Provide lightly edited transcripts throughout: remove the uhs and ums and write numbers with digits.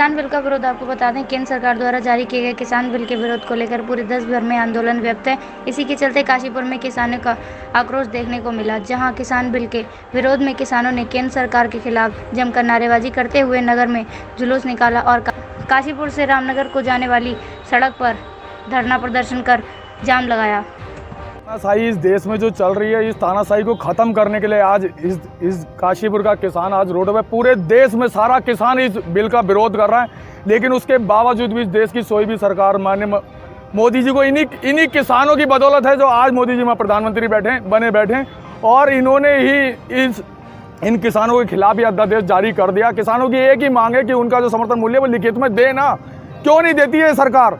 किसान बिल का विरोध। आपको बता दें, केंद्र सरकार द्वारा जारी किए गए किसान बिल के विरोध को लेकर पूरे देश भर में आंदोलन व्याप्त है। इसी के चलते काशीपुर में किसानों का आक्रोश देखने को मिला, जहां किसान बिल के विरोध में किसानों ने केंद्र सरकार के खिलाफ जमकर नारेबाजी करते हुए नगर में जुलूस निकाला और काशीपुर से रामनगर को जाने वाली सड़क पर धरना प्रदर्शन कर जाम लगाया। तानाशाही इस देश में जो चल रही है, इस तानाशाही को ख़त्म करने के लिए आज इस काशीपुर का किसान आज रोड पे, पूरे देश में सारा किसान इस बिल का विरोध कर रहा है। लेकिन उसके बावजूद भी इस देश की कोई भी सरकार, माननीय मोदी जी को इन्हीं किसानों की बदौलत है जो आज मोदी जी में प्रधानमंत्री बने बैठे और इन्होंने ही इन किसानों के खिलाफ ही अध्यादेश जारी कर दिया। किसानों की एक ही मांग है कि उनका जो समर्थन मूल्य वो लिखित में दे ना। क्यों नहीं देती है सरकार?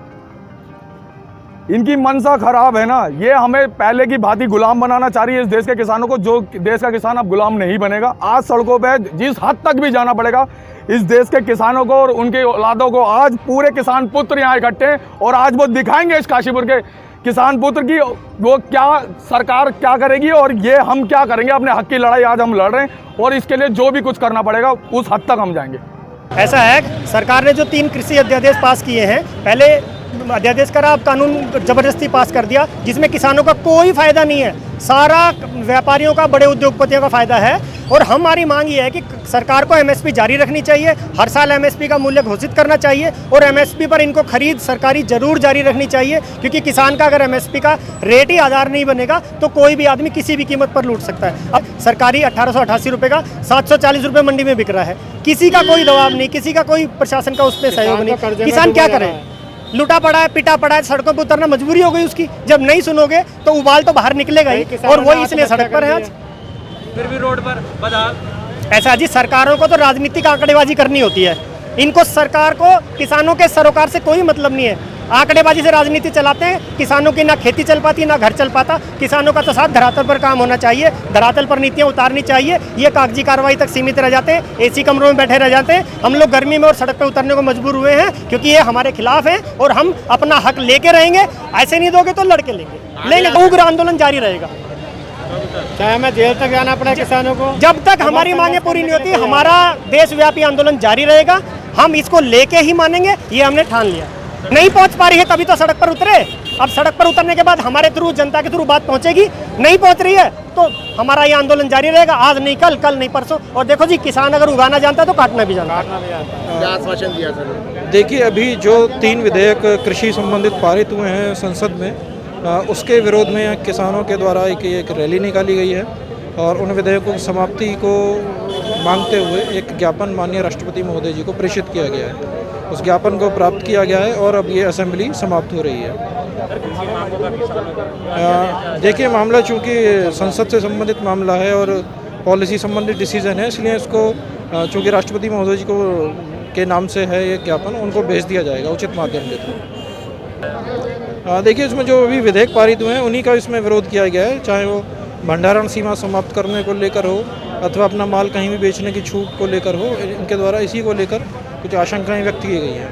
इनकी मंशा खराब है ना। ये हमें पहले की भांति गुलाम बनाना चाह रही है इस देश के किसानों को, जो देश का किसान अब गुलाम नहीं बनेगा। आज सड़कों पे जिस हद तक भी जाना पड़ेगा इस देश के किसानों को और उनके औलादों को, आज पूरे किसान पुत्र यहाँ इकट्ठे हैं और आज वो दिखाएंगे इस काशीपुर के किसान पुत्र की वो क्या सरकार क्या करेगी और ये हम क्या करेंगे। अपने हक की लड़ाई आज हम लड़ रहे हैं और इसके लिए जो भी कुछ करना पड़ेगा उस हद तक हम जाएंगे। ऐसा है, सरकार ने जो 3 कृषि अध्यादेश पास किए हैं, पहले अध्यादेश करा, अब कानून जबरदस्ती पास कर दिया, जिसमें किसानों का कोई फायदा नहीं है, सारा व्यापारियों का, बड़े उद्योगपतियों का फायदा है। और हमारी मांग ये है कि सरकार को एमएसपी जारी रखनी चाहिए, हर साल एमएसपी का मूल्य घोषित करना चाहिए और एमएसपी पर इनको खरीद सरकारी जरूर जारी रखनी चाहिए, क्योंकि किसान का अगर एमएसपी का रेट ही आधार नहीं बनेगा तो कोई भी आदमी किसी भी कीमत पर लूट सकता है। अब सरकारी 1888 रुपये का 740 रुपये मंडी में बिक रहा है, किसी का कोई दबाव नहीं, किसी का कोई प्रशासन का उस पर सहयोग नहीं। किसान क्या करे? लुटा पड़ा है, पिटा पड़ा है, सड़कों पर उतरना मजबूरी हो गई उसकी। जब नहीं सुनोगे तो उबाल तो बाहर निकलेगा ही, और वो इसलिए सड़क पर है आज। फिर भी रोड पर बाजार। ऐसा जी, सरकारों को तो राजनीतिक आंकड़ेबाजी करनी होती है। इनको, सरकार को किसानों के सरोकार से कोई मतलब नहीं है। आंकड़ेबाजी से राजनीति चलाते हैं। किसानों की ना खेती चल पाती, ना घर चल पाता। किसानों का तो साथ धरातल पर काम होना चाहिए, धरातल पर नीतियां उतारनी चाहिए। ये कागजी कार्रवाई तक सीमित रह जाते हैं, एसी कमरों में बैठे रह जाते हैं। हम लोग गर्मी में और सड़क पर उतरने को मजबूर हुए हैं क्योंकि ये हमारे खिलाफ है और हम अपना हक लेके रहेंगे। ऐसे नहीं दोगे तो लड़के लेंगे। उग्र आंदोलन जारी रहेगा, चाहे हमें जेल तक जाना पड़े किसानों को। जब तक हमारी मांगे पूरी नहीं होती, हमारा देशव्यापी आंदोलन जारी रहेगा। हम इसको लेके ही मानेंगे, ये हमने ठान लिया। नहीं पहुंच पा रही है तभी तो सड़क पर उतरे। अब सड़क पर उतरने के बाद हमारे थ्रू, जनता के थ्रू बात पहुंचेगी। नहीं पहुंच रही है तो हमारा ये आंदोलन जारी रहेगा, आज नहीं कल, कल नहीं परसों। और देखो जी, किसान अगर उगाना जानता है तो काटना भी जानता है। क्या आश्वासन दिया सर? देखिए, अभी जो 3 विधेयक कृषि संबंधित पारित हुए हैं संसद में, उसके विरोध में किसानों के द्वारा एक रैली निकाली गई है और उन विधेयकों की समाप्ति को मांगते हुए एक ज्ञापन माननीय राष्ट्रपति महोदय जी को प्रेषित किया गया है। उस ज्ञापन को प्राप्त किया गया है और अब ये असेंबली समाप्त हो रही है। देखिए, मामला चूँकि संसद से संबंधित मामला है और पॉलिसी संबंधित डिसीजन है, इसलिए इसको चूँकि राष्ट्रपति महोदय जी को के नाम से है ये ज्ञापन, उनको भेज दिया जाएगा उचित माध्यम के थ्रू। देखिए, इसमें जो अभी विधेयक पारित हुए हैं उन्हीं का इसमें विरोध किया गया है, चाहे वो भंडारण सीमा समाप्त करने को लेकर हो अथवा अपना माल कहीं भी बेचने की छूट को लेकर हो। इनके द्वारा इसी को लेकर कुछ आशंकाएं व्यक्त की गई हैं।